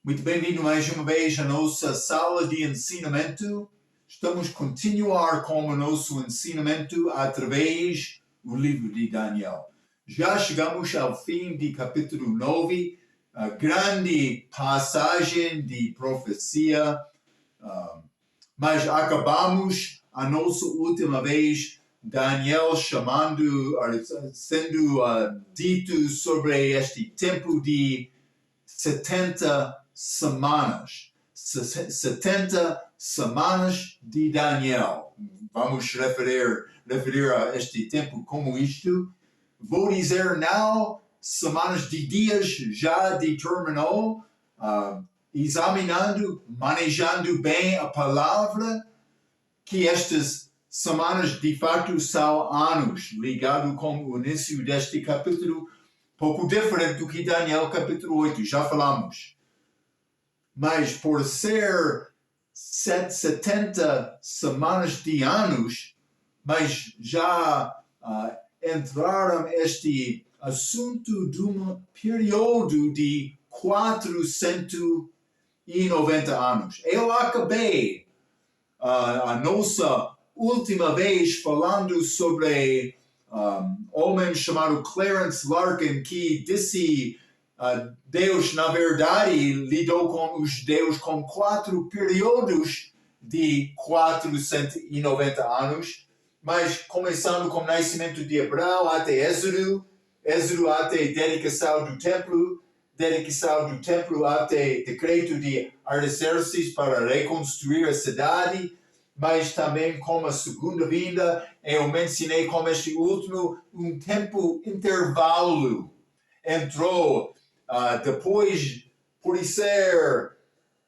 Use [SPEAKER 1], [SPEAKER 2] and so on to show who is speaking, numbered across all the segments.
[SPEAKER 1] Muito bem-vindo mais uma vez à nossa sala de ensinamento. Estamos a continuar com o nosso ensinamento através do livro de Daniel. Já chegamos ao fim de capítulo 9, a grande passagem de profecia, mas acabamos a nossa última vez Daniel sendo dito sobre este tempo de 70 semanas. 70 semanas de Daniel. Vamos referir a este tempo como isto. Vou dizer não semanas de dias já determinou, examinando, manejando bem a palavra, que estas semanas de fato são anos, ligado com o início deste capítulo, pouco diferente do que Daniel capítulo 8, já falamos. Mas por ser 70 semanas de anos, mas já entraram este assunto de um período de 490 anos. Eu acabei a nossa última vez falando sobre homem chamado Clarence Larkin, que disse Deus, na verdade, lidou com os deuses com 4 períodos de 490 anos, mas começando com o nascimento de Abraão até Êxodo até dedicação do templo até decreto de Artaxerxes para reconstruir a cidade, mas também com a segunda vinda. Eu mencionei como este último um tempo intervalo. Entrou depois, por ser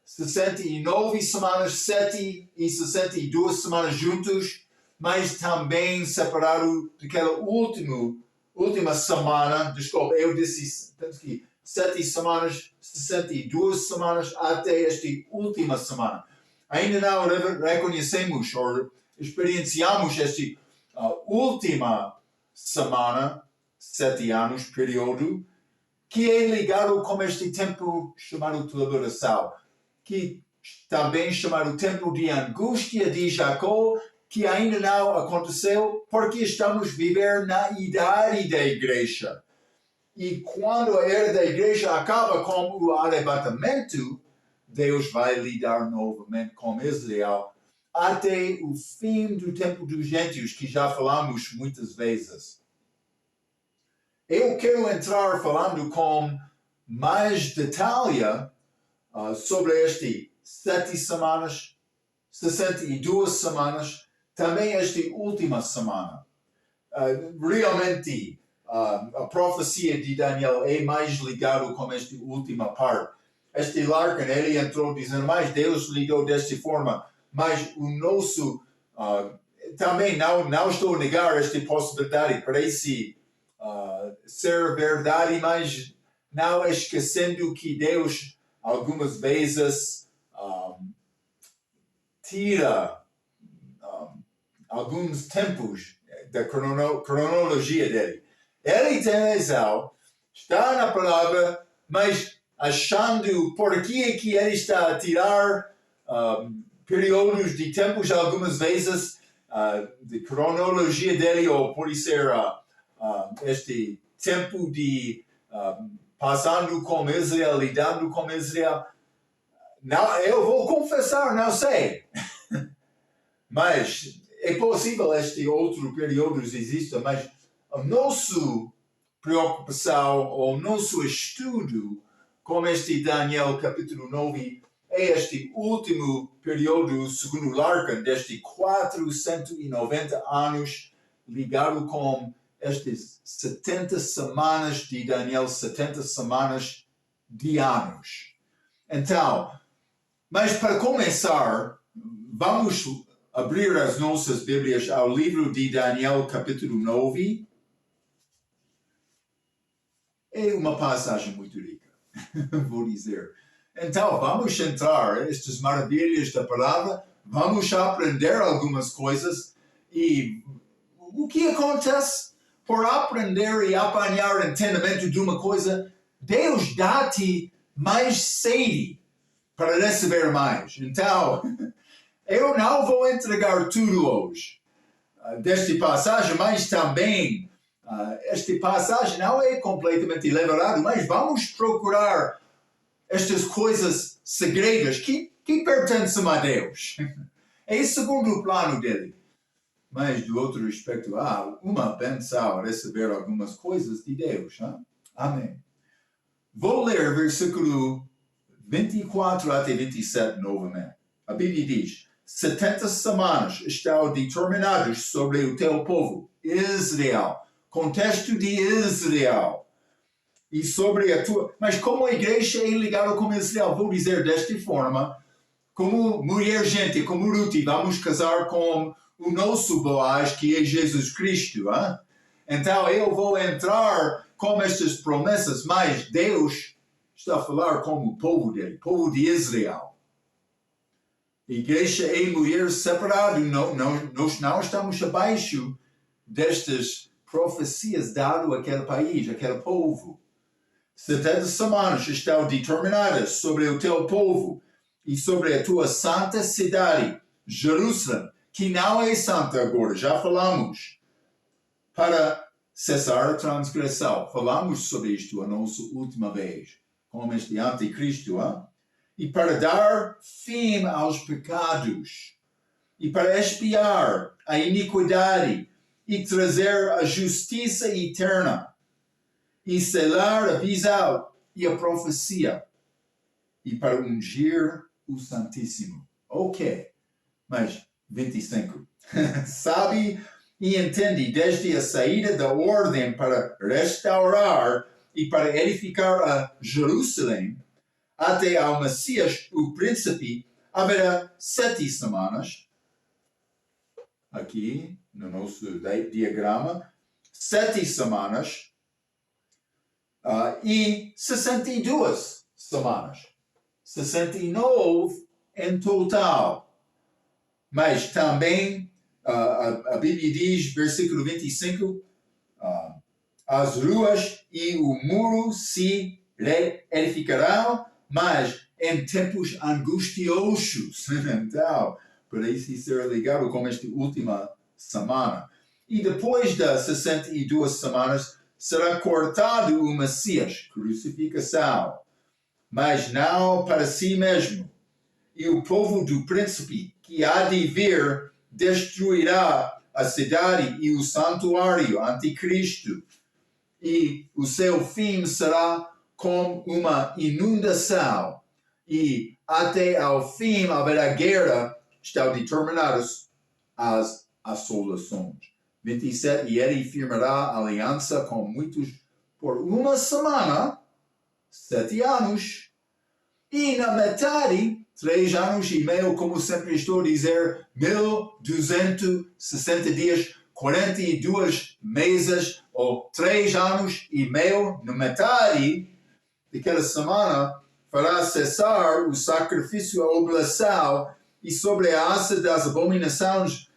[SPEAKER 1] 69 semanas, 7 e 62 semanas juntos, mas também separado daquela última semana, desculpa, eu disse, penso que 7 semanas, 62 semanas até esta última semana. Ainda não reconhecemos ou experienciamos esta última semana, 7 anos, período, que é ligado com este tempo chamado tribulação, que também chamado tempo de angústia de Jacó, que ainda não aconteceu, porque estamos a viver na idade da igreja. E quando a era da igreja acaba com o arrebatamento, Deus vai lidar novamente com Israel até o fim do tempo dos gentios, que já falamos muitas vezes. Eu quero entrar falando com mais detalhe sobre este 7 semanas, 62 semanas, também esta última semana. Realmente, a profecia de Daniel é mais ligada com esta última parte. Este Larkin, ele entrou dizendo, mas Deus lidou desta forma, mas o nosso, também não estou a negar esta possibilidade, parece ser verdade, mas não esquecendo que Deus algumas vezes tira alguns tempos da cronologia dele. Ele tem razão, está na palavra, mas achando por que ele está a tirar períodos de tempos algumas vezes de cronologia dele, ou pode ser este tempo de passando com Israel, lidando com Israel. Não, eu vou confessar, não sei. Mas é possível este outro período exista, mas a nossa preocupação, o nosso estudo com este Daniel capítulo 9 é este último período, segundo Larkin, deste 490 anos, ligado com estas 70 semanas de Daniel, 70 semanas de anos. Então, mas para começar, vamos abrir as nossas Bíblias ao livro de Daniel, capítulo 9. É uma passagem muito rica, vou dizer. Então, vamos entrar estas maravilhas da palavra, vamos aprender algumas coisas, e o que acontece por aprender e apanhar entendimento de uma coisa, Deus dá-te mais sede para receber mais. Então, eu não vou entregar tudo hoje desta passagem, mas também esta passagem não é completamente elaborada, mas vamos procurar estas coisas segredas que pertencem a Deus. É o segundo plano dele. Mas, do outro aspecto, uma benção receber algumas coisas de Deus. Amém. Vou ler versículo 24 até 27 novamente. A Bíblia diz: 70 semanas estão determinadas sobre o teu povo, Israel. Contexto de Israel. E sobre a tua... Mas como a igreja é ligada com Israel, vou dizer desta forma, como mulher gente, como Ruth, vamos casar com o nosso Boaz, que é Jesus Cristo. Então eu vou entrar com estas promessas, mas Deus está a falar como o povo dele, povo de Israel. Igreja e mulher separado, nós não estamos abaixo destas profecias dadas àquele país, àquele povo. 70 semanas estão determinadas sobre o teu povo e sobre a tua santa cidade, Jerusalém, que não é santa agora, já falamos, para cessar a transgressão. Falamos sobre isto a nossa última vez, com este anticristo, e para dar fim aos pecados, e para expiar a iniquidade, e trazer a justiça eterna, e selar a visão e a profecia, e para ungir o Santíssimo. Ok, mas 25. Sabe e entende desde a saída da ordem para restaurar e para edificar a Jerusalém, até ao Messias, o príncipe, haverá 7 semanas. Aqui, no nosso diagrama, 7 semanas e 62 semanas. 69 em total. Mas também a Bíblia diz, versículo 25, as ruas e o muro se edificarão, mas em tempos angustiosos. Então, para isso ser ligado com esta última semana. E depois das 62 semanas, será cortado o Messias, crucificação, mas não para si mesmo. E o povo do príncipe que há de vir destruirá a cidade e o santuário, anticristo. E o seu fim será como uma inundação. E até ao fim haverá guerra, estão determinadas as assolações. 27, e ele firmará aliança com muitos por uma semana, 7 anos, e na metade, 3 anos e meio, como sempre estou a dizer, 1260 dias, 42 meses, ou 3 anos e meio, na metade daquela semana, fará cessar o sacrifício à oblação, e sobre a aça das abominações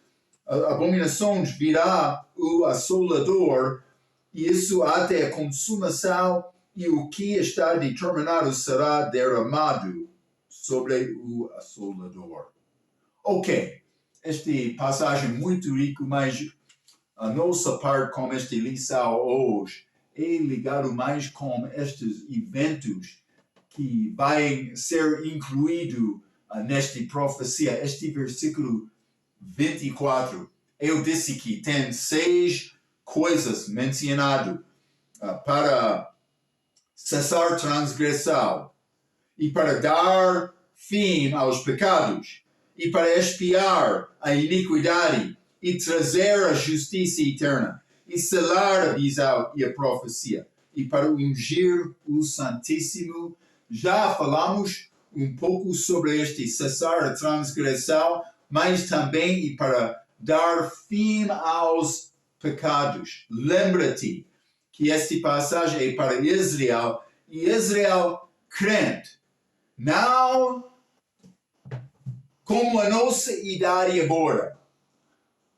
[SPEAKER 1] virá o assolador, e isso até a consumação, e o que está determinado será derramado sobre o assolador. Ok, esta passagem muito rica, mas a nossa parte com esta lição hoje é ligado mais com estes eventos que vai ser incluído nesta profecia, este versículo 24. Eu disse que tem 6 coisas mencionadas para cessar transgressão, e para dar fim aos pecados, e para expiar a iniquidade, e trazer a justiça eterna, e selar a visão e a profecia, e para ungir o Santíssimo. Já falamos um pouco sobre este cessar a transgressão, mas também e para dar fim aos pecados. Lembra-te que esta passagem é para Israel, e Israel crente, não como a nossa idade agora.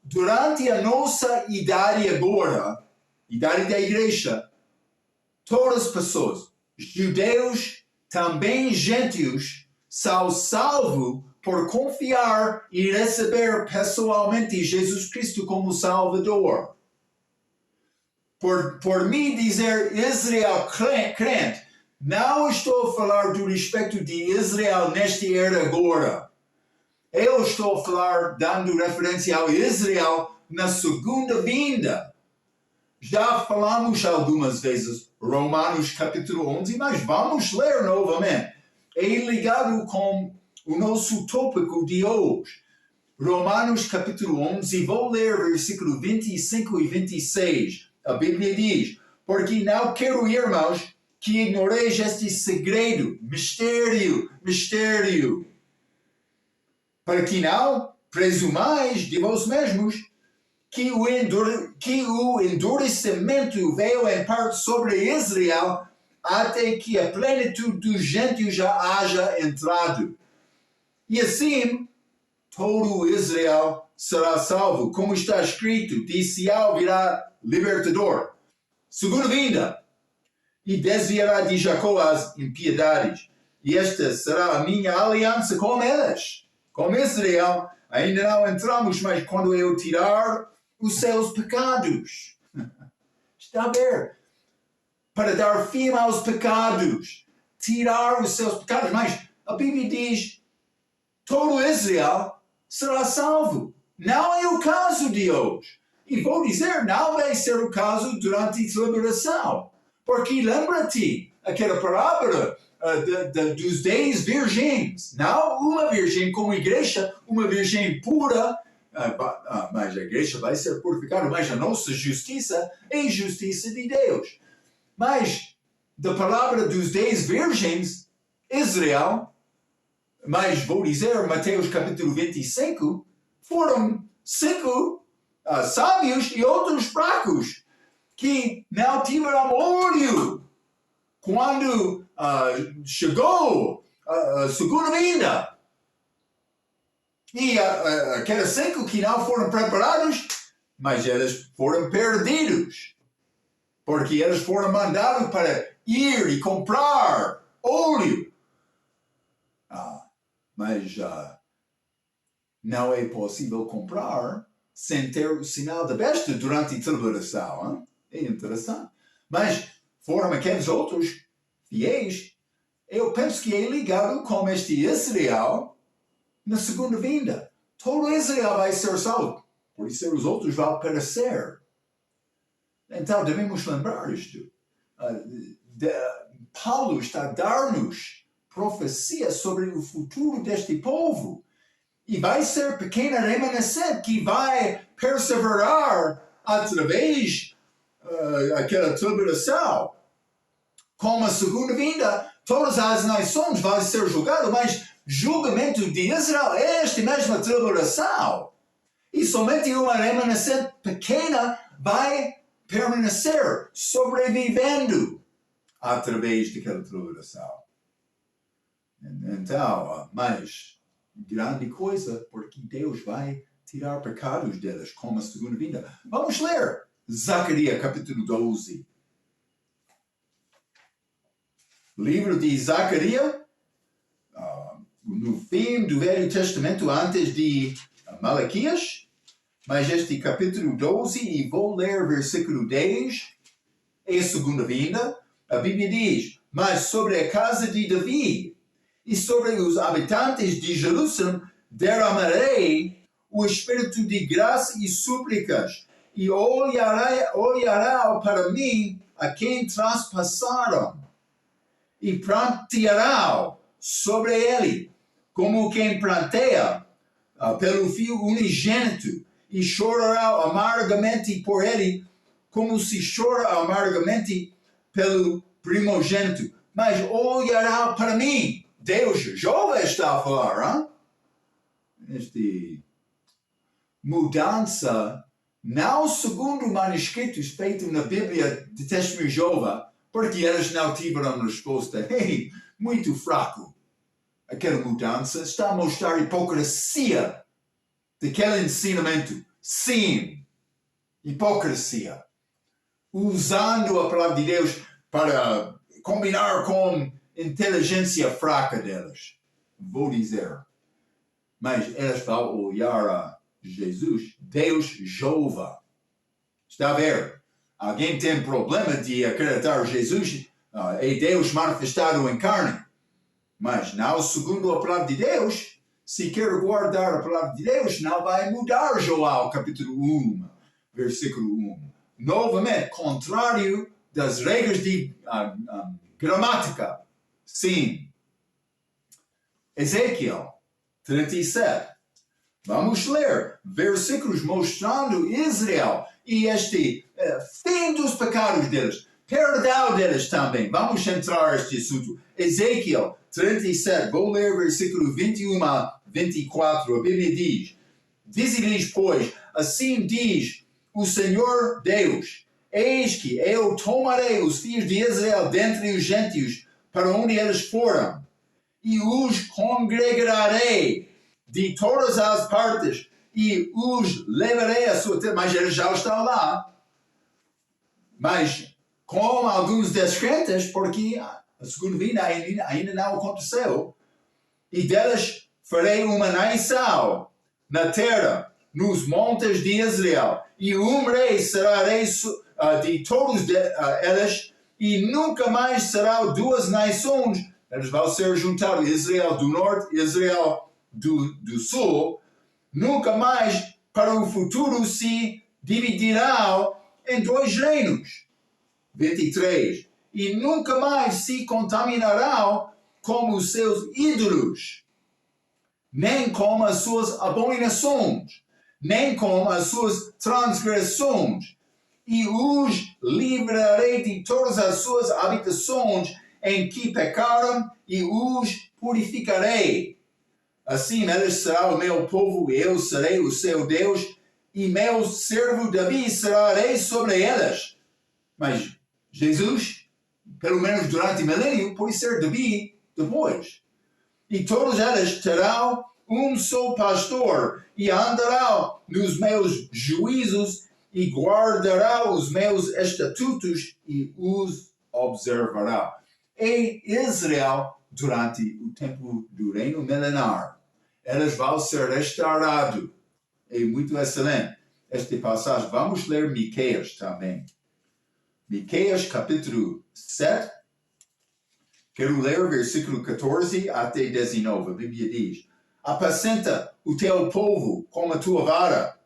[SPEAKER 1] Durante a nossa idade agora, idade da igreja, todas as pessoas, judeus, também gentios, são salvos por confiar e receber pessoalmente Jesus Cristo como Salvador. Por mim dizer Israel crente, não estou a falar do respeito de Israel nesta era agora. Eu estou a falar dando referência ao Israel na segunda vinda. Já falamos algumas vezes Romanos capítulo 11, mas vamos ler novamente. É ligado com o nosso tópico de hoje. Romanos capítulo 11, vou ler versículo 25 e 26. A Bíblia diz: porque não quero, irmãos, que ignoreis este segredo, mistério, para que não presumais de vós mesmos que o endurecimento veio em parte sobre Israel até que a plenitude dos gentios já haja entrado. E assim, todo Israel será salvo, como está escrito, de Sião virá libertador. Segunda vinda, e desviará de Jacó as impiedades. E esta será a minha aliança com eles, com Israel. Ainda não entramos, mas quando eu tirar os seus pecados. Está a ver? Para dar fim aos pecados, tirar os seus pecados. Mas a Bíblia diz, todo Israel será salvo. Não é o caso de hoje. E vou dizer, não vai ser o caso durante a tribulação. Porque lembra-te, aquela parábola dos 10 virgens. Não uma virgem como igreja, uma virgem pura, mas a igreja vai ser purificada, mas a nossa justiça é justiça de Deus. Mas da palavra dos 10 virgens, Israel, mas vou dizer, Mateus capítulo 25, foram 5 sábios e outros fracos, que não tiveram olho quando chegou a segunda vinda. E aqueles 5 que não foram preparados, mas eles foram perdidos. Porque eles foram mandados para ir e comprar óleo. Mas não é possível comprar sem ter o sinal da besta durante a tribulação. É interessante. Mas foram aqueles outros fiéis. Eu penso que é ligado com este Israel na segunda vinda. Todo Israel vai ser salvo. Por isso os outros vão perecer. Então devemos lembrar isto. Paulo está a dar-nos profecia sobre o futuro deste povo. E vai ser pequena remanescente que vai perseverar através daquela tribulação. Com a segunda vinda, todas as nações vão ser julgadas, mas julgamento de Israel é esta mesma tribulação. E somente uma remanescente pequena vai permanecer sobrevivendo através daquela tribulação. Então, mas grande coisa, porque Deus vai tirar pecados delas com a segunda vinda. Vamos ler Zacarias capítulo 12. Livro de Zacarias, no fim do Velho Testamento, antes de Malaquias, mas este capítulo 12, e vou ler versículo 10, é a segunda vinda. A Bíblia diz: mas sobre a casa de Davi e sobre os habitantes de Jerusalém derramarei o espírito de graça e súplicas, e olhará para mim a quem traspassaram, e pranteará sobre ele, como quem pranteia pelo filho unigênito, e chorará amargamente por ele, como se chora amargamente pelo primogênito. Mas olhará para mim. Deus já está a falar, mudança, não segundo manuscritos feitos na Bíblia de Testemunho de Jeová, porque eles não tiveram resposta. Muito fraco. Aquela mudança está a mostrar a hipocrisia daquele ensinamento. Sim, hipocrisia. Usando a palavra de Deus para combinar com inteligência fraca deles. vou dizer. Mas eles vão olhar a Jesus, Deus Jeová. Está a ver? Alguém tem problema de acreditar que Jesus é Deus manifestado em carne. Mas não segundo a palavra de Deus, se quer guardar a palavra de Deus, não vai mudar João capítulo 1, versículo 1. Novamente, contrário das regras de gramática. Sim. Ezequiel 37. Vamos ler versículos mostrando Israel e este fim dos pecados deles, perdão deles também. Vamos entrar neste assunto. Ezequiel 37, vou ler versículo 21 a 24. A Bíblia diz: Dize-lhes, pois, assim diz o Senhor Deus: Eis que eu tomarei os filhos de Israel dentre os gentios para onde eles foram, e os congregarei de todas as partes, e os levarei a sua terra. Mas eles já estão lá. Mas com alguns descrentes, porque a segunda vinda ainda não aconteceu, e deles farei uma nação na terra, nos montes de Israel, e um rei será rei de todos eles, e nunca mais serão duas nações. Eles vão ser juntados, Israel do norte, Israel do sul. Nunca mais para o futuro se dividirão em dois reinos. 23. E nunca mais se contaminarão com os seus ídolos, nem com as suas abominações, nem com as suas transgressões, e os livrarei de todas as suas habitações em que pecaram, e os purificarei. Assim eles serão o meu povo, e eu serei o seu Deus, e meu servo Davi será rei sobre eles. Mas Jesus, pelo menos durante o milênio, pode ser Davi depois. E todos eles terão um só pastor, e andarão nos meus juízos, e guardarão os meus estatutos, e os observarão. Em Israel, durante o tempo do reino milenar, eles vão ser restaurados. É muito excelente esta passagem. Vamos ler Miqueias também. Miqueias capítulo 7. Quero ler versículo 14 até 19. A Bíblia diz: Apacenta o teu povo com a tua vara,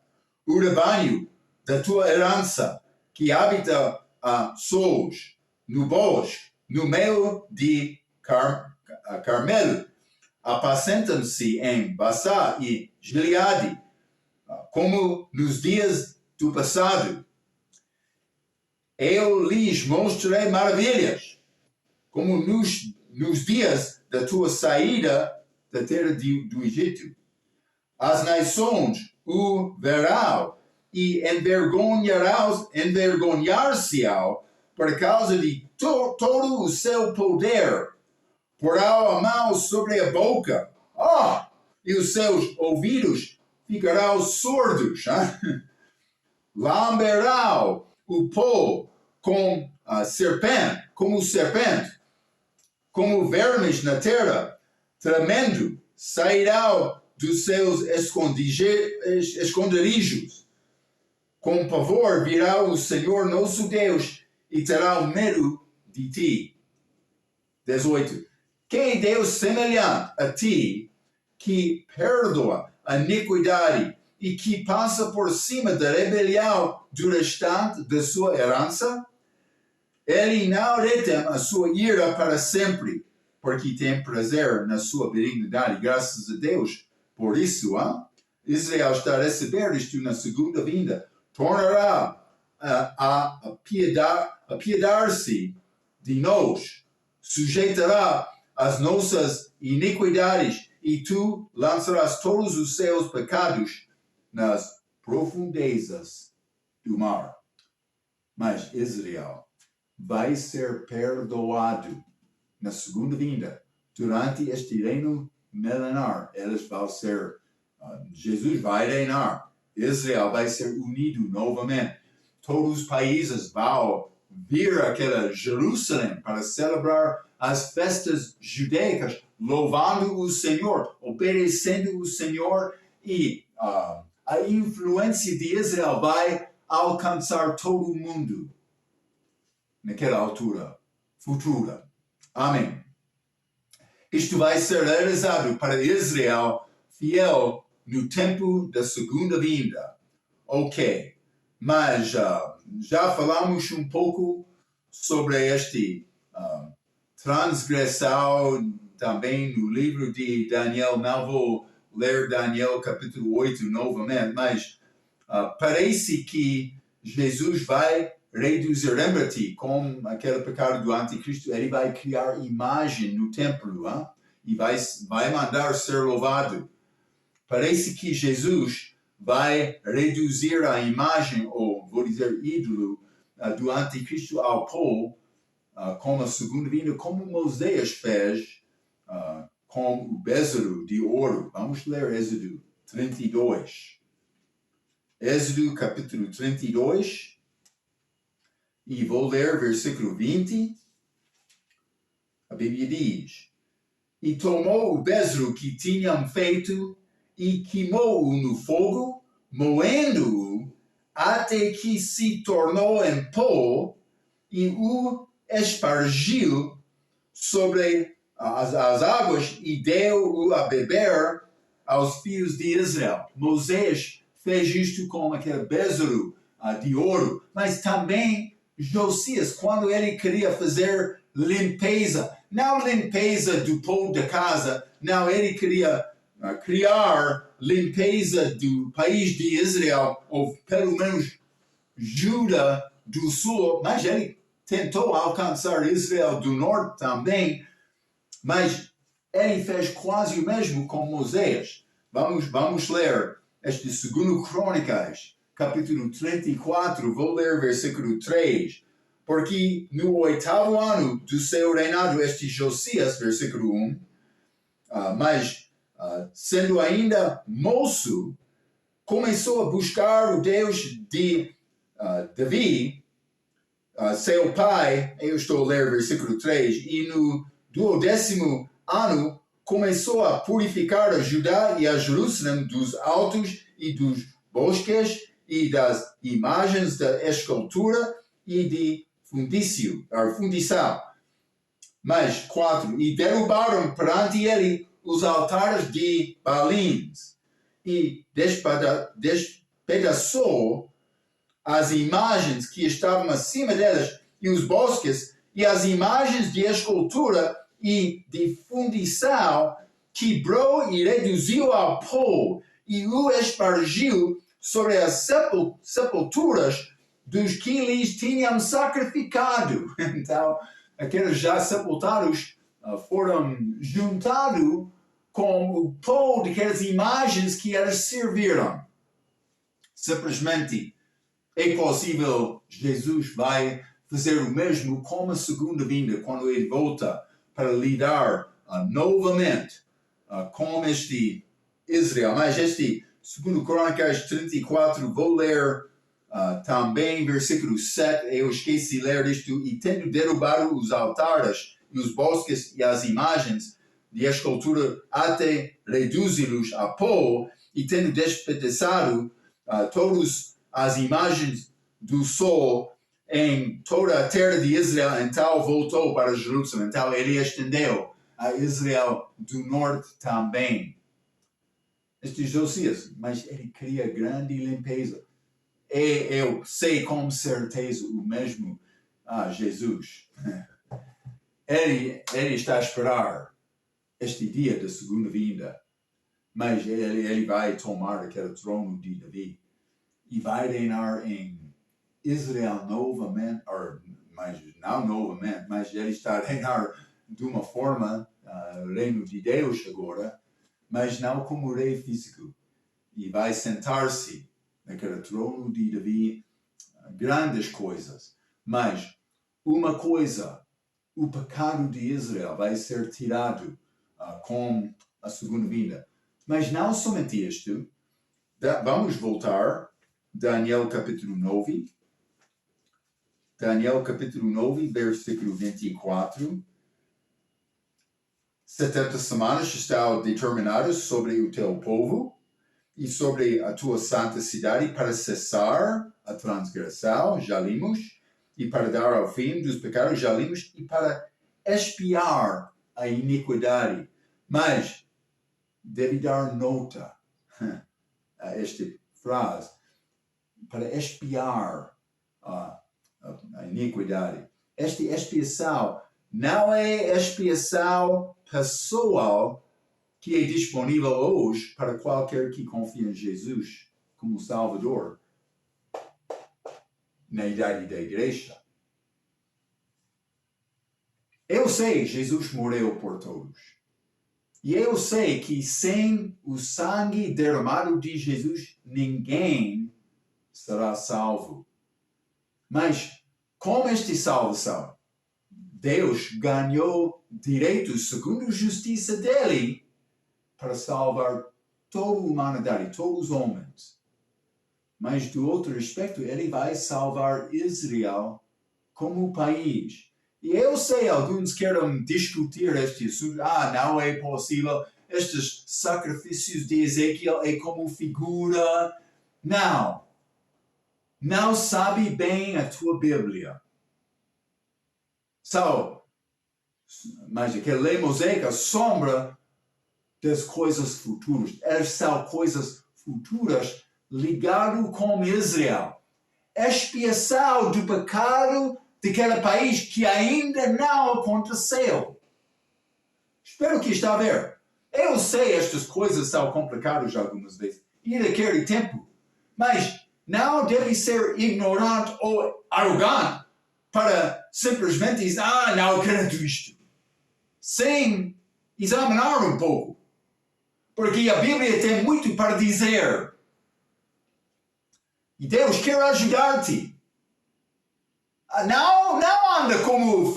[SPEAKER 1] o rebanho da tua herança, que habita a sós, no bosque, no meio de Carmelo. Apacentam-se em Basá e Gileade, como nos dias do passado. Eu lhes mostrarei maravilhas, como nos dias da tua saída da terra do Egito. As nações o verão e envergonhar-se-ão por causa de todo o seu poder. Porão a mão sobre a boca, e os seus ouvidos ficarão surdos. Lamberão o pó como o serpente, como vermes na terra, tremendo, sairão dos seus esconderijos. Com pavor virá o Senhor nosso Deus, e terá medo de ti. 18. Quem é Deus semelhante a ti, que perdoa a iniquidade e que passa por cima da rebelião do restante da sua herança? Ele não retém a sua ira para sempre, porque tem prazer na sua benignidade, graças a Deus. Por isso, Israel está a receber isto na segunda vinda. Tornará a apiedar-se de nós, sujeitará as nossas iniquidades, e tu lançarás todos os seus pecados nas profundezas do mar. Mas Israel vai ser perdoado na segunda vinda. Durante este reino milenar, eles vão ser, Jesus vai reinar. Israel vai ser unido novamente. Todos os países vão vir àquela Jerusalém para celebrar as festas judaicas louvando o Senhor, obedecendo o Senhor, e a influência de Israel vai alcançar todo o mundo naquela altura futura. Amém. Isto vai ser realizado para Israel fiel no tempo da segunda vinda. Ok, mas já falamos um pouco sobre este transgressão também no livro de Daniel. Não vou ler Daniel capítulo 8 novamente, mas parece que Jesus vai reduzir. Lembra-te, com aquele pecado do anticristo, ele vai criar imagem no templo, e vai mandar ser louvado. Parece que Jesus vai reduzir a imagem, ou vou dizer ídolo, do anticristo ao pó, com a segunda vinda, como Moisés fez com o bezerro de ouro. Vamos ler Êxodo 32. Êxodo capítulo 32, e vou ler versículo 20. A Bíblia diz: E tomou o bezerro que tinham feito e queimou-o no fogo, moendo-o até que se tornou em pó, e o espargiu sobre as águas e deu-o a beber aos filhos de Israel. Moisés fez isto com aquele bezerro de ouro, mas também Josias, quando ele queria fazer limpeza, não limpeza do pó da casa, não, ele queria criar limpeza do país de Israel, ou pelo menos Judá do sul, mas ele tentou alcançar Israel do norte também, mas ele fez quase o mesmo com Moisés. Vamos ler este 2 Crônicas, capítulo 34, vou ler versículo 3. Porque no 8º ano do seu reinado, este Josias, versículo 1, mas sendo ainda moço, começou a buscar o Deus de Davi, seu pai. Eu estou a ler versículo 3, e no 12º ano começou a purificar a Judá e a Jerusalém dos altos e dos bosques e das imagens da escultura e de fundição. Mas 4, e derrubaram perante ele os altares de Baalins, e despedaçou as imagens que estavam acima delas, e os bosques, e as imagens de escultura e de fundição, quebrou e reduziu ao pó, e o espargiu sobre as sepulturas dos que lhes tinham sacrificado. Então, aqueles já sepultados foram juntados com o pó daquelas imagens que eles serviram. Simplesmente é possível Jesus vai fazer o mesmo com a segunda vinda, quando ele volta para lidar novamente com este Israel. Mas este 2 Crônicas 34, vou ler também versículo 7, eu esqueci de ler isto: e tendo derrubado os altares e os bosques e as imagens de escultura até reduzi-los a pó, e tendo despedaçado todas as imagens do sol em toda a terra de Israel, então voltou para Jerusalém. Então ele estendeu a Israel do norte também. Este Josias, mas ele queria grande limpeza. E eu sei com certeza o mesmo Jesus. Ele está a esperar este dia da segunda vinda, mas ele vai tomar aquele trono de Davi e vai reinar em Israel novamente, mas não novamente, mas ele está a reinar de uma forma, reino de Deus agora, mas não como rei físico. E vai sentar-se naquele trono de Davi, grandes coisas. Mas uma coisa, o pecado de Israel vai ser tirado com a segunda vinda. Mas não somente isto. Vamos voltar, Daniel capítulo 9. Daniel capítulo 9, versículo 24. 70 semanas estão determinadas sobre o teu povo e sobre a tua santa cidade para cessar a transgressão, já vimos, e para dar ao fim dos pecados, já vimos, e para expiar a iniquidade. Mas deve dar nota a esta frase, para expiar a iniquidade. Esta expiação não é expiação pessoal que é disponível hoje para qualquer que confie em Jesus como Salvador na idade da igreja. Eu sei, Jesus morreu por todos. E eu sei que sem o sangue derramado de Jesus, ninguém será salvo. Mas com esta salvação, Deus ganhou direitos segundo a justiça dele para salvar toda a humanidade, todos os homens. Mas do outro aspecto, ele vai salvar Israel como país. E eu sei, alguns querem discutir este assunto. Não é possível. Estes sacrifícios de Ezequiel é como figura. Não sabe bem a tua Bíblia. Mas aquele lei mosaica sombra das coisas futuras. Elas são coisas futuras ligado com Israel. Expiação do pecado daquele país que ainda não aconteceu. Espero que está a ver. Eu sei estas coisas são complicadas algumas vezes. E naquele tempo. Mas não deve ser ignorante ou arrogante para simplesmente dizer, não acredito isto. Sem examinar um pouco. Porque a Bíblia tem muito para dizer. E Deus quer ajudar-te. Não anda como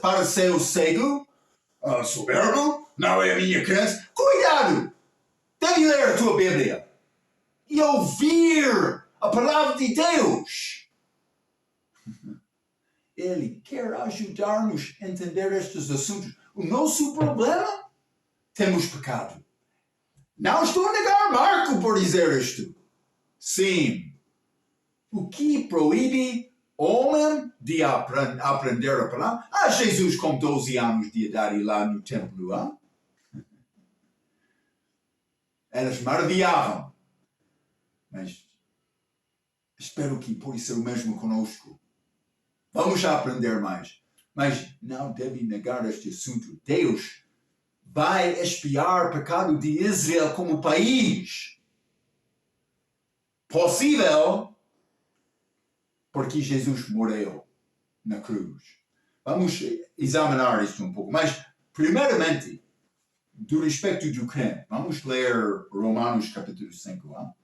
[SPEAKER 1] fariseu cego, soberbo, não é a minha crença. Cuidado! Deve ler a tua Bíblia. E ouvir a palavra de Deus. Ele quer ajudar-nos a entender estes assuntos. O nosso problema, temos pecado. Não estou a negar Marco por dizer isto. Sim. O que proíbe homem de aprender a palavra? Jesus com 12 anos de idade lá no templo. Elas maravilhavam. Mas espero que pode ser o mesmo conosco. Vamos aprender mais. Mas não deve negar este assunto. Deus vai expiar o pecado de Israel como país. Possível, porque Jesus morreu na cruz. Vamos examinar isto um pouco. Mas, primeiramente, do respeito do crente, vamos ler Romanos capítulo 5.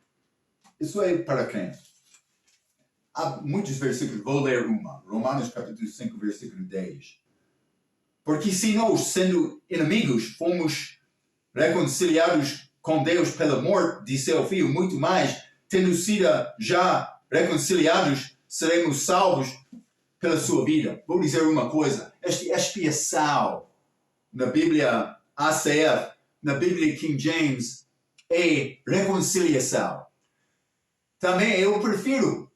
[SPEAKER 1] Isso é para crente. Há muitos versículos, vou ler uma. Romanos capítulo 5, versículo 10. Porque se nós, sendo inimigos, fomos reconciliados com Deus pela morte de seu Filho, muito mais, tendo sido já reconciliados, seremos salvos pela sua vida. Vou dizer uma coisa. Esta expiação, na Bíblia ACF, na Bíblia King James, é reconciliação. Também eu prefiro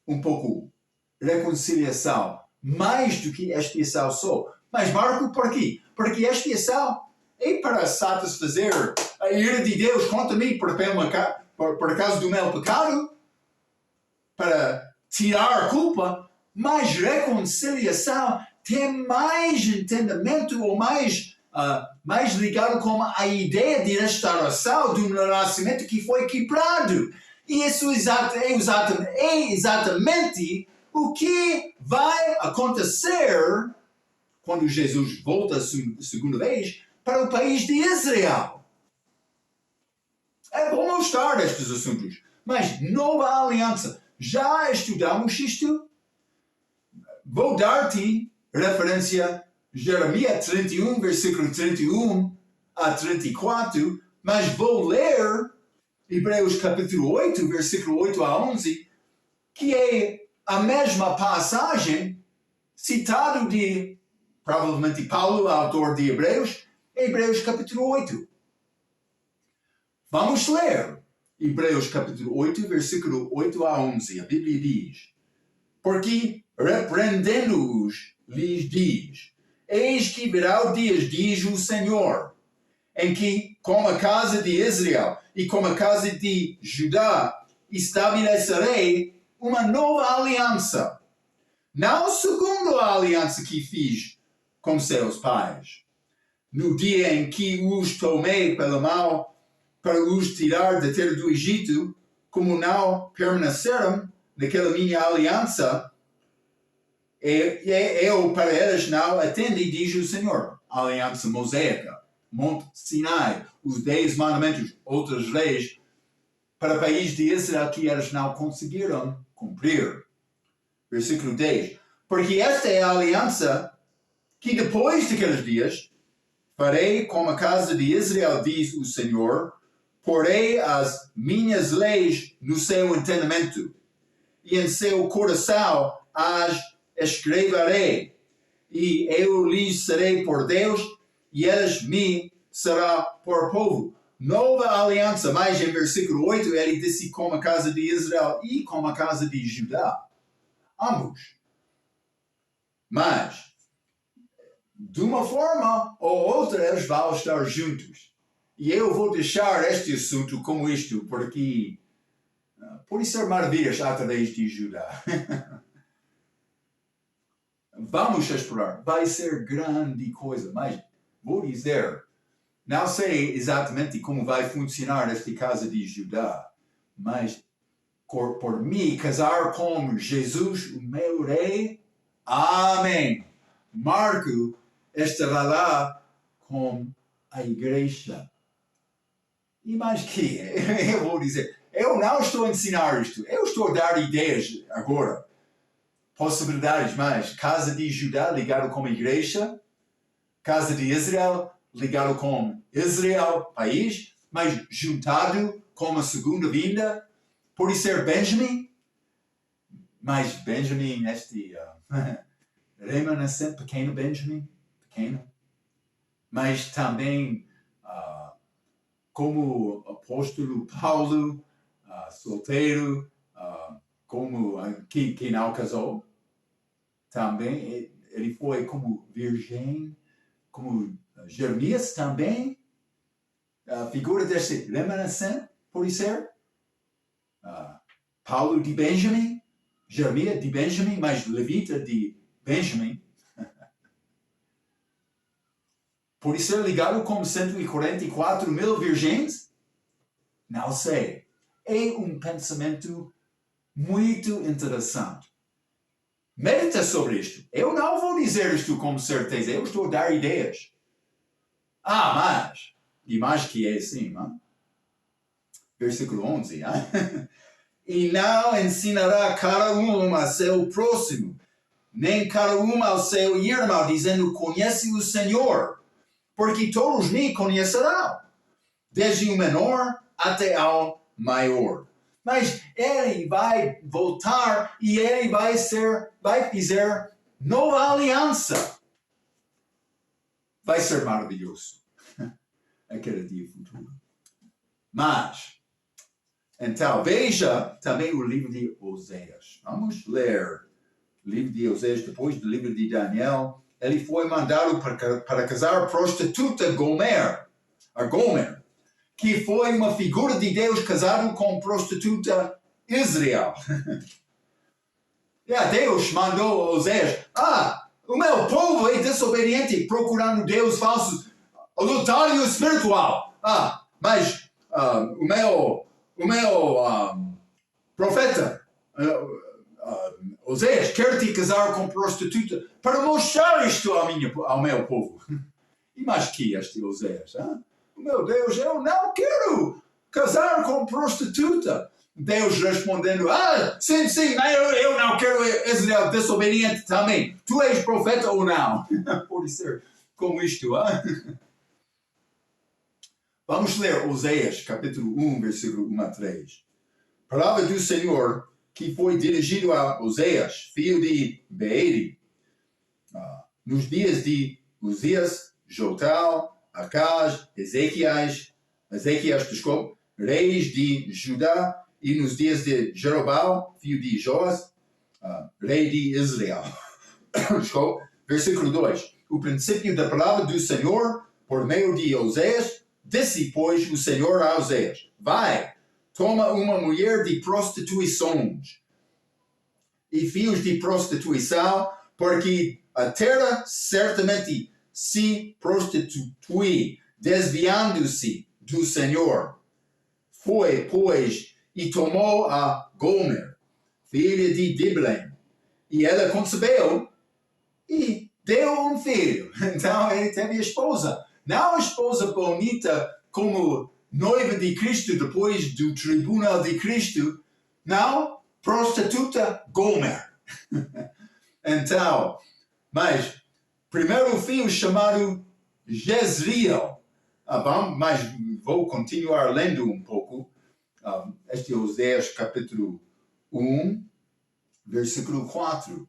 [SPEAKER 1] um pouco reconciliação, mais do que expiação só. Mas Marco, por quê? Porque expiação é para satisfazer a ira de Deus contra mim por causa do meu pecado, para tirar a culpa, mas reconciliação tem mais entendimento ou mais ligado com a ideia de restauração de um relacionamento que foi quebrado. E isso é exatamente o que vai acontecer quando Jesus volta a segunda vez para o país de Israel. É bom mostrar estes assuntos. Mas nova aliança. Já estudamos isto? Vou dar-te referência Jeremias 31, versículo 31 a 34, mas vou ler Hebreus capítulo 8, versículo 8 a 11, que é a mesma passagem citado de, provavelmente, Paulo, autor de Hebreus, Hebreus capítulo 8. Vamos ler Hebreus capítulo 8, versículo 8 a 11. A Bíblia diz: porque repreendendo-os, lhes diz: eis que virá o dia, diz o Senhor, em que, como a casa de Israel e como a casa de Judá, estabelecerei uma nova aliança, não segundo a aliança que fiz com seus pais, no dia em que os tomei pela mão para os tirar da terra do Egito, como não permaneceram naquela minha aliança, eu para elas não atendi, diz o Senhor. A aliança mosaica, Monte Sinai, os 10 mandamentos, outras leis, para o país de Israel que elas não conseguiram cumprir. Versículo 10. Porque esta é a aliança que depois daqueles dias farei com a casa de Israel, diz o Senhor, porei as minhas leis no seu entendimento, e em seu coração as escreverei, e eu lhes serei por Deus, e eles me serão por povo. Nova aliança, mas em versículo 8 ele disse como a casa de Israel e como a casa de Judá. Ambos. Mas, de uma forma ou outra, eles vão estar juntos. E eu vou deixar este assunto como isto, porque pode ser maravilhas através de Judá. Vamos explorar. Vai ser grande coisa, mas vou dizer, não sei exatamente como vai funcionar esta casa de Judá, mas por mim casar com Jesus, o meu rei, amém. Marco estará lá com a igreja. E mais que, eu vou dizer, eu não estou a ensinar isto, eu estou a dar ideias agora. Possibilidades mais. Casa de Judá ligado com a igreja. Casa de Israel ligado com Israel, país, mas juntado com a segunda vinda. Pode ser Benjamin, mas Benjamin, este remanescente, pequeno Benjamin, pequeno. Mas também como apóstolo Paulo, solteiro, como que não casou. Também ele foi como virgem, como Jeremias também, a figura deste remanescente, pode ser. Paulo de Benjamin, Jeremias de Benjamin, mas Levita de Benjamin. Pode ser ligado com 144 mil virgens? Não sei. É um pensamento muito interessante. Medita sobre isto. Eu não vou dizer isto com certeza. Eu estou a dar ideias. Mas... E mais que é assim, não? Versículo 11. E não ensinará cada um a seu próximo, nem cada um ao seu irmão, dizendo, conhece o Senhor, porque todos me conhecerão, desde o menor até ao maior. Mas ele vai voltar e ele vai fazer nova aliança. Vai ser maravilhoso. Aquele dia futuro. Mas, então, veja também o livro de Oséias. Vamos ler o livro de Oséias depois do livro de Daniel. Ele foi mandado para casar a prostituta Gomer. A Gomer, que foi uma figura de Deus casado com a prostituta Israel. Deus mandou Oséias, o meu povo é desobediente, procurando Deus falsos, lutário espiritual. Mas o meu profeta, Oséias, quer te casar com prostituta para mostrar isto ao meu povo. E mais que este Oséias, meu Deus, eu não quero casar com prostituta. Deus respondendo, sim, eu não quero Israel desobediente também. Tu és profeta ou não? Pode ser como isto, Vamos ler Oséias, capítulo 1, versículo 1 a 3. Palavra do Senhor que foi dirigido a Oséias, filho de Beeri, nos dias de Uzias, Jotal, Acaz, Ezequias, desculpe, reis de Judá, e nos dias de Jeroboão, filho de Joás, rei de Israel. Desculpe. Versículo 2. O princípio da palavra do Senhor, por meio de Oséias, disse, pois, o Senhor a Oséias: vai, toma uma mulher de prostituições e filhos de prostituição, porque a terra certamente se prostitui, desviando-se do Senhor. Foi, pois, e tomou a Gomer, filha de Diblaim, e ela concebeu e deu um filho. Então ele teve a esposa. Não a esposa bonita como noiva de Cristo depois do tribunal de Cristo. Não, prostituta Gomer. Então, mas primeiro filho chamado Jezreel. Mas vou continuar lendo um pouco. Este é Oséias capítulo 1, versículo 4.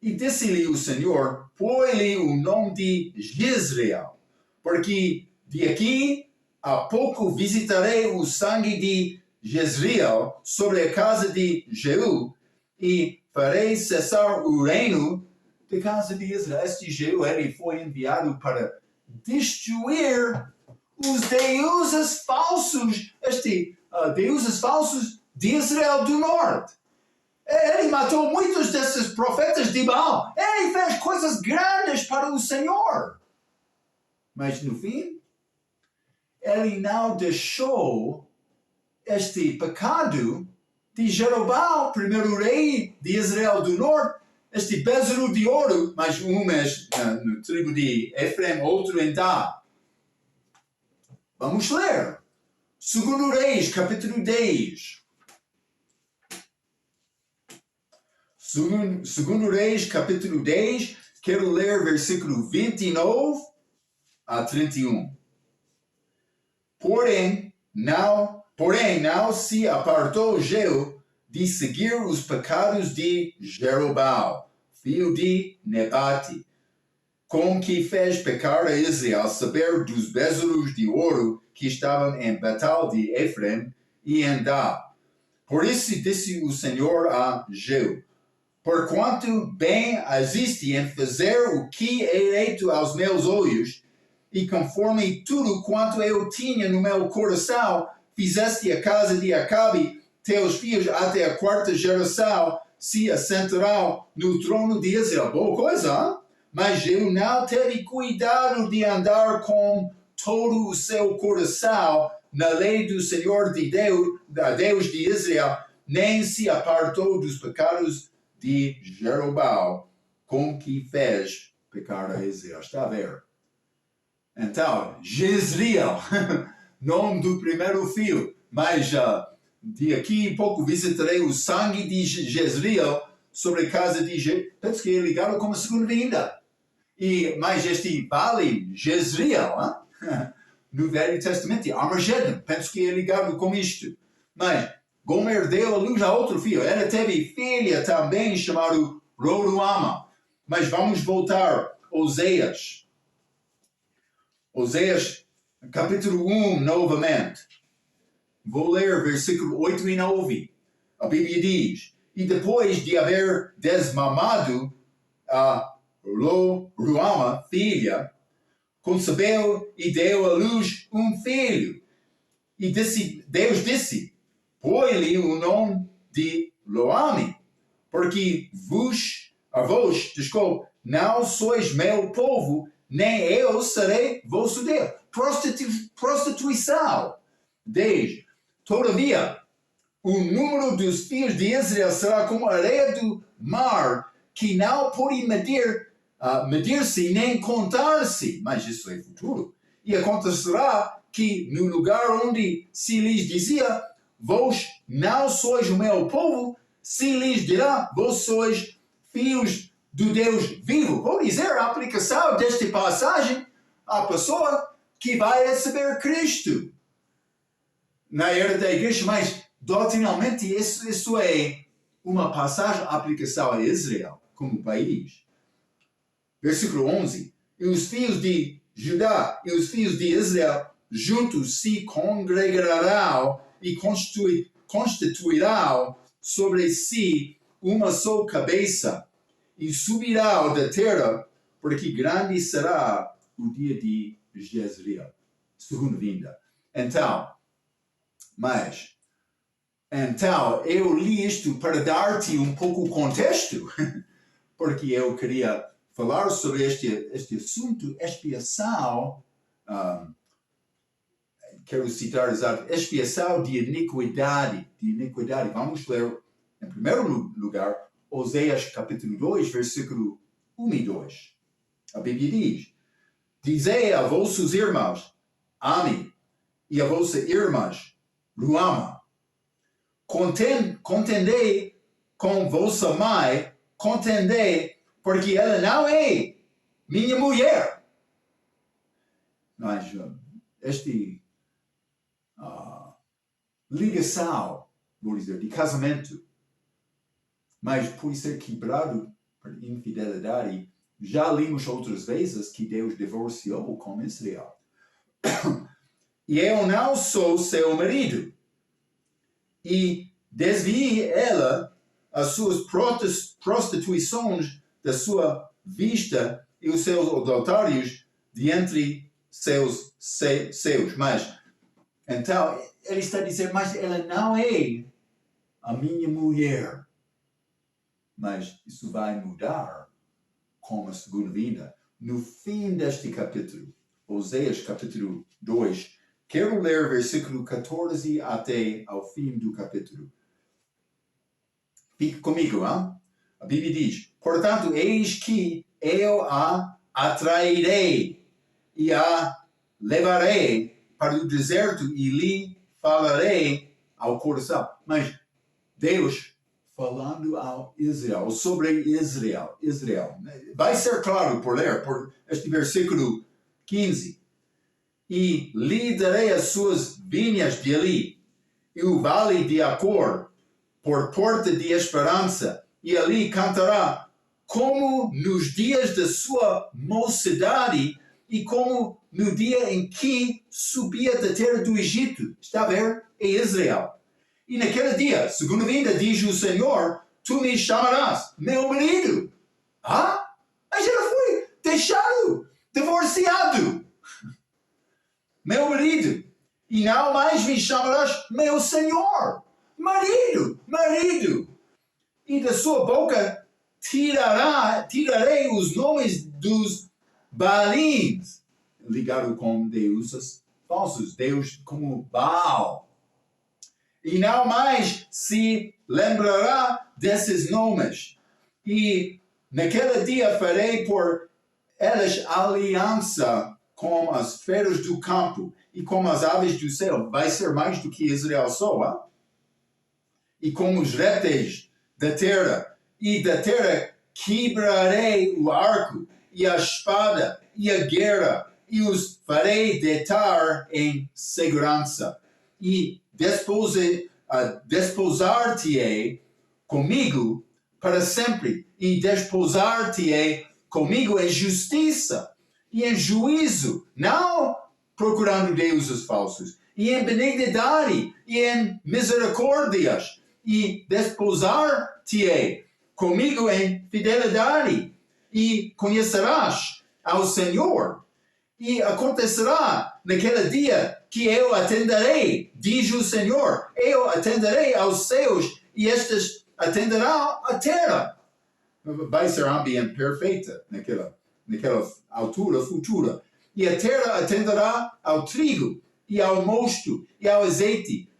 [SPEAKER 1] E disse-lhe o Senhor: põe-lhe o nome de Jezreel, porque de aqui a pouco visitarei o sangue de Jezreel sobre a casa de Jeú, e farei cessar o reino da casa de Israel. Este Jeú, ele foi enviado para destruir os deuses falsos, deuses falsos de Israel do Norte. Ele matou muitos desses profetas de Baal. Ele fez coisas grandes para o Senhor. Mas no fim, ele não deixou este pecado de Jeroboão, primeiro rei de Israel do Norte, este bezerro de ouro, mas um é no tribo de Efraim, outro em Dan. Vamos ler. 2 Reis, capítulo 10. 2 Reis, capítulo 10, quero ler versículo 29 a 31. Porém, não se apartou Jeú de seguir os pecados de Jeroboão, filho de Nebate, com que fez pecar a Israel, saber dos bezerros de ouro que estavam em Betal de Efraim e em Dan. Por isso disse o Senhor a Jeú: porquanto bem existe em fazer o que é reto aos meus olhos, e conforme tudo quanto eu tinha no meu coração, fizeste a casa de Acabe, teus filhos até a 4ª geração se assentarão no trono de Israel. Boa coisa, hein? Mas eu não teve cuidado de andar com todo o seu coração na lei do Senhor de Deus de Israel, nem se apartou dos pecados de Jeroboão, com que fez pecar a Israel. Está a ver? Então, Jezreel, nome do primeiro filho, mas de aqui a pouco visitarei o sangue de Jezreel sobre a casa de Jezreel. Penso que é ligado com a segunda vinda. Mas este vale Jezreel, no Velho Testamento, Armagedon, penso que é ligado com isto. Mas Gomer deu a luz a outro filho. Ela teve filha também chamada Roruama. Mas vamos voltar a Oséias. Oséias, capítulo 1, novamente. Vou ler versículo 8 e 9. A Bíblia diz: e depois de haver desmamado a Ruama, filha, concebeu e deu à luz um filho. E Deus disse: põe-lhe o nome de Loami, porque a vós, não sois meu povo, nem eu serei vosso Deus. Prostituição. 10. Todavia, o número dos filhos de Israel será como a areia do mar, que não pode medir-se nem contar-se. Mas isso é futuro. E acontecerá que no lugar onde se lhes dizia: vós não sois o meu povo, se lhes dirá: vós sois filhos do Deus vivo. Vou dizer a aplicação desta passagem à pessoa que vai receber Cristo na era da igreja, mas doutrinalmente isso é uma passagem, aplicação a Israel como país. Versículo 11. E os filhos de Judá e os filhos de Israel juntos se congregarão e constituirão sobre si uma só cabeça, e subirão da terra, porque grande será o dia de Jezreel, segunda vinda. Então, eu li isto para dar-te um pouco o contexto, porque eu queria falar sobre este assunto, expiação, quero citar exato, expiação de iniquidade. Vamos ler, em primeiro lugar, Oséias capítulo 2, versículo 1 e 2. A Bíblia diz: Dizei a vossos irmãos, ame, e a vossas irmãs, ruama. Contendei com vossa mãe, contendei, porque ela não é minha mulher. Mas ligação, vou dizer, de casamento, mas por ser quebrado por infidelidade, já lemos outras vezes que Deus divorciou com Israel. E eu não sou seu marido. E desvie ela as suas prostituições da sua vista e os seus adultérios de entre seus. Mas, então, ele está dizendo, mas ela não é a minha mulher. Mas isso vai mudar com a segunda vinda. No fim deste capítulo, Oséias capítulo 2, quero ler versículo 14 até ao fim do capítulo. Fique comigo, hein? A Bíblia diz: Portanto, eis que eu a atrairei e a levarei para o deserto e lhe falarei ao coração. Mas Deus falando ao Israel, sobre Israel. Vai ser claro por ler, por este versículo 15. E lhe darei as suas vinhas de ali, e o vale de Acor, por porta de esperança, e ali cantará, como nos dias da sua mocidade, e como no dia em que subia da terra do Egito. Está a ver? É Israel. E naquele dia, segunda vinda, diz o Senhor, tu me chamarás meu marido. Mas ele foi deixado, divorciado. Meu marido. E não mais me chamarás meu Senhor. Marido. E da sua boca tirarei os nomes dos Baalins, ligado com deuses falsos, Deus como Baal. E não mais se lembrará desses nomes. E naquele dia farei por elas aliança com as feras do campo e com as aves do céu. Vai ser mais do que Israel só, hein? E com os répteis da terra. E da terra quebrarei o arco e a espada e a guerra, e os farei deitar em segurança. E desposar-te-ei comigo para sempre, e desposar-te-ei comigo em justiça e em juízo, não procurando deuses falsos, e em benignidade e em misericórdias, e desposar-te-ei comigo em fidelidade, e conhecerás ao Senhor. E acontecerá naquele dia que eu atenderei, diz o Senhor, eu atenderei aos céus e estes atenderão à terra. Vai ser um ambiente perfeito naquela altura futura. E a terra atenderá ao trigo e ao mosto e ao azeite.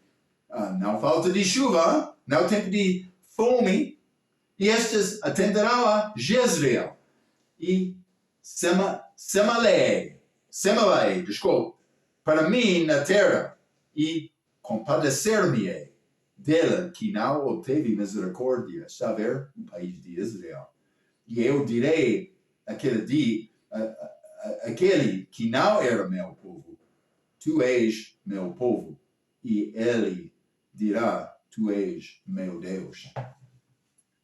[SPEAKER 1] Não falta de chuva, não tempo de fome. E estes atenderão a Jezreel e Semalei, para mim na terra, e compadecer-me-ei dele que não obteve misericórdia, está a ver? O país de Israel. E eu direi aquele dia, aquele que não era meu povo, tu és meu povo, e ele dirá, tu és meu Deus.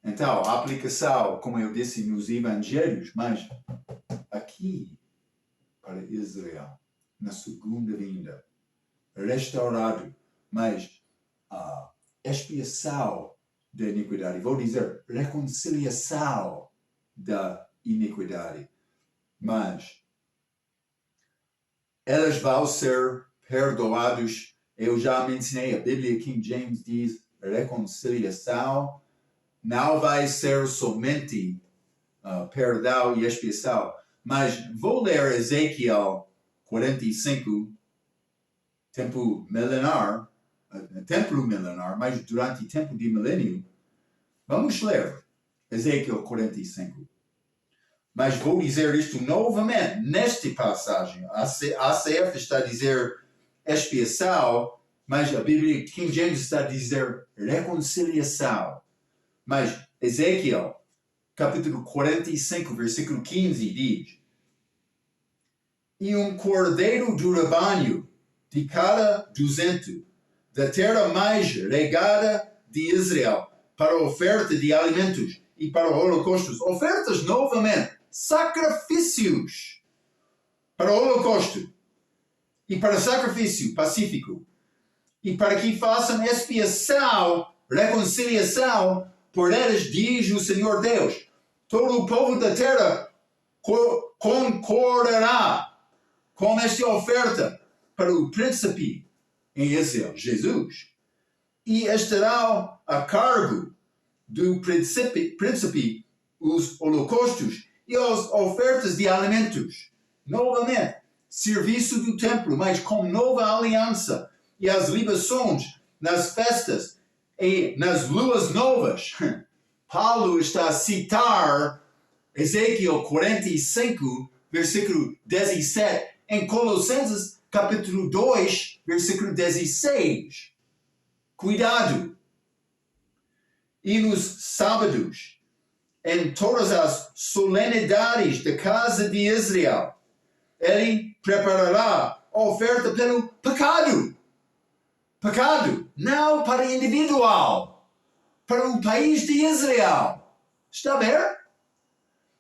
[SPEAKER 1] Então, a aplicação, como eu disse, nos evangelhos, mas aqui, para para Israel na segunda vinda, restaurado, mas a expiação da iniquidade, vou dizer reconciliação da iniquidade, mas elas vão ser perdoados. Eu já mencionei, a Bíblia King James diz reconciliação, não vai ser somente perdão e expiação, mas vou ler Ezequiel 45, templo milenar, mas durante o tempo de milênio. Vamos ler Ezequiel 45. Mas vou dizer isto novamente, nesta passagem. A ACF está a dizer expiação, mas a Bíblia King James está a dizer reconciliação. Mas Ezequiel, capítulo 45, versículo 15, diz: E um cordeiro do rebanho de cada 200 da terra mais regada de Israel, para oferta de alimentos e para holocaustos. Ofertas novamente, sacrifícios para holocausto e para sacrifício pacífico, e para que façam expiação, reconciliação por eles, diz o Senhor Deus. Todo o povo da terra concordará com esta oferta para o príncipe em Israel, Jesus, e estará a cargo do príncipe os holocaustos e as ofertas de alimentos. Novamente, serviço do templo, mas com nova aliança, e as libações nas festas e nas luas novas. Paulo está a citar Ezequiel 45, versículo 17, em Colossenses capítulo 2, versículo 16. Cuidado! E nos sábados, em todas as solenidades da casa de Israel, ele preparará oferta pelo pecado. Pecado, não para individual, para o país de Israel. Está a ver?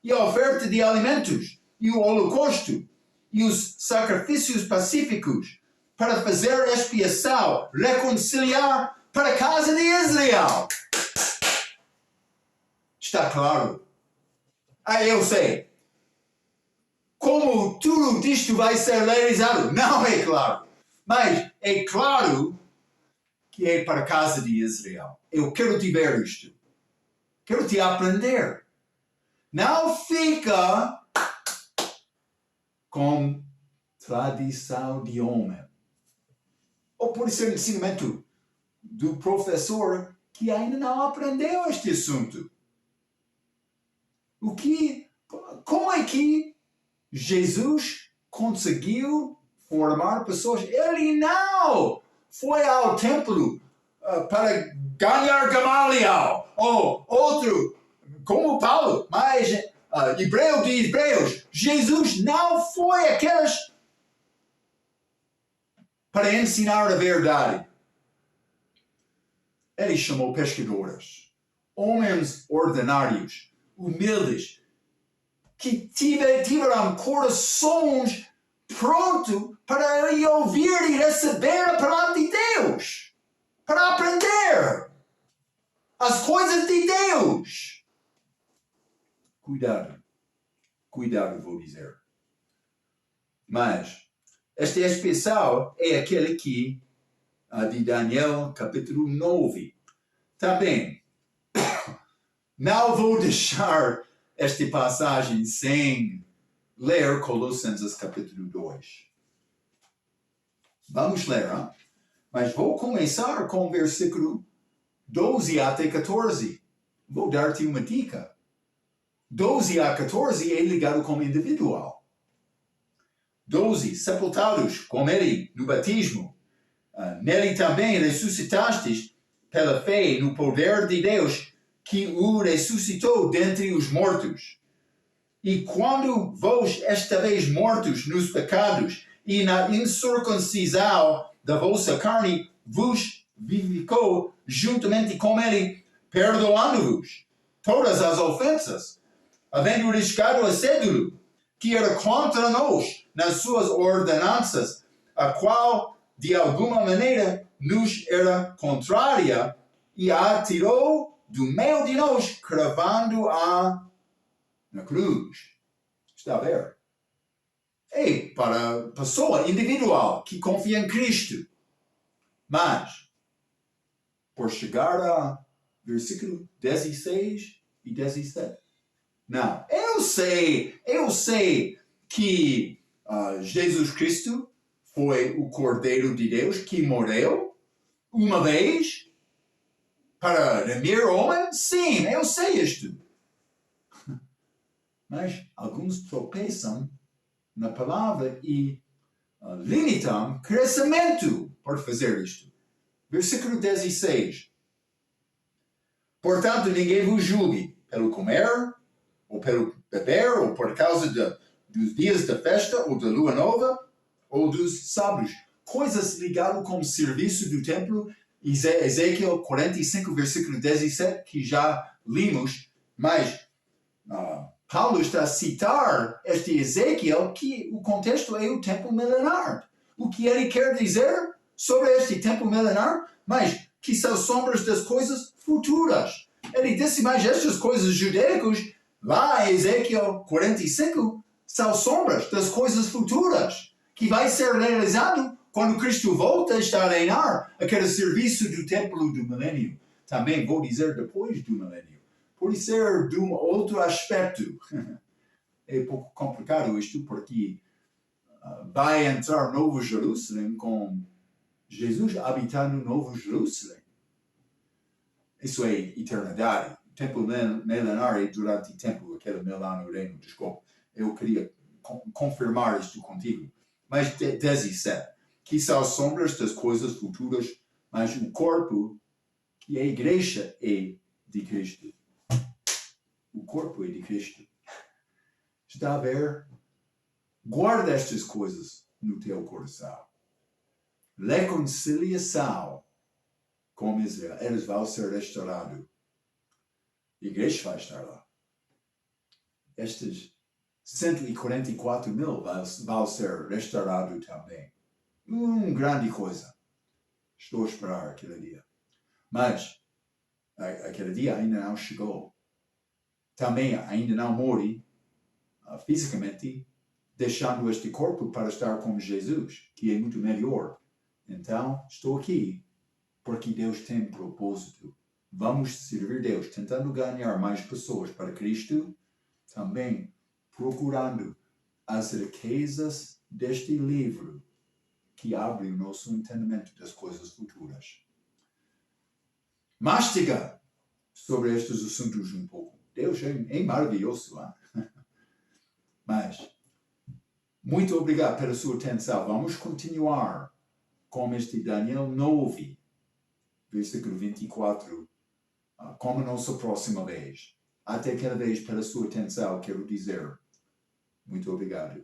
[SPEAKER 1] E a oferta de alimentos, e o holocausto, e os sacrifícios pacíficos, para fazer expiação, reconciliar para a casa de Israel. Está claro? Eu sei. Como tudo isto vai ser realizado? Não é claro. Mas é claro que é para a casa de Israel. Eu quero te ver isto. Quero te aprender. Não fica com tradição de homem. Ou pode ser ensinamento do professor que ainda não aprendeu este assunto. Como é que Jesus conseguiu formar pessoas? Ele não foi ao templo para ganhar Gamaliel ou outro, como Paulo, mas hebreu de hebreus. Jesus não foi aqueles para ensinar a verdade. Ele chamou pescadores, homens ordinários, humildes, que tiveram corações prontos para ouvir e receber a palavra de Deus, para aprender as coisas de Deus. Cuidado, vou dizer. Mas esta expiação é aquele que de Daniel capítulo 9. Também, não vou deixar esta passagem sem ler Colossenses capítulo 2. Vamos ler, hein? Mas vou começar com o versículo 12 até 14. Vou dar-te uma dica. 12 a 14 é ligado com o individual. 12, sepultados com ele no batismo. Nele também ressuscitastes pela fé no poder de Deus, que o ressuscitou dentre os mortos. E quando vós estaveis mortos nos pecados e na incircuncisão da vossa carne, vos vivificou juntamente com ele, perdoando-vos todas as ofensas, havendo riscado a cédula que era contra nós nas suas ordenanças, a qual, de alguma maneira, nos era contrária, e a tirou do meio de nós, cravando-a na cruz. Está a ver? É para a pessoa individual que confia em Cristo. Mas, por chegar a versículo 16 e 17. Não, eu sei que Jesus Cristo foi o Cordeiro de Deus que morreu uma vez para remir o homem. Sim, eu sei isto. Mas alguns tropeçam na palavra e limitam crescimento por fazer isto. Versículo 16. Portanto, ninguém vos julgue pelo comer, ou pelo beber, ou por causa dos dias da festa, ou da lua nova, ou dos sábados. Coisas ligadas com o serviço do templo, Ezequiel 45, versículo 17, que já limos, mas Paulo está a citar este Ezequiel que o contexto é o templo milenar. O que ele quer dizer sobre este templo milenar? Mas que são sombras das coisas futuras. Ele disse, mas estas coisas judaicas, lá em Ezequiel 45, são sombras das coisas futuras, que vai ser realizado quando Cristo volta a estar a reinar, aquele serviço do templo do milênio. Também vou dizer depois do milênio. Por ser de um outro aspecto. É um pouco complicado isto, porque vai entrar Novo Jerusalém com Jesus habitar no Novo Jerusalém. Isso é eternidade. O templo milenar é durante o tempo, aquele 1000 anos reino, desculpa. Eu queria confirmar isto contigo. Mas 17, que são sombras das coisas futuras, mas o corpo, que é a igreja, é de Cristo. O corpo é de Cristo. Está a ver? Guarda estas coisas no teu coração. Reconciliação com Israel. Eles vão ser restaurados. A igreja vai estar lá. Estes 144 mil vão ser restaurados também. Grande coisa. Estou a esperar aquele dia. Mas aquele dia ainda não chegou. Também ainda não morre fisicamente, deixando este corpo para estar com Jesus, que é muito melhor. Então, estou aqui porque Deus tem propósito. Vamos servir Deus, tentando ganhar mais pessoas para Cristo, também procurando as riquezas deste livro que abre o nosso entendimento das coisas futuras. Mastiga sobre estes assuntos um pouco. Deus é maravilhoso, hein? Mas, muito obrigado pela sua atenção. Vamos continuar com este Daniel 9, versículo 24, como nossa próxima vez. Até cada vez pela sua atenção, quero dizer muito obrigado.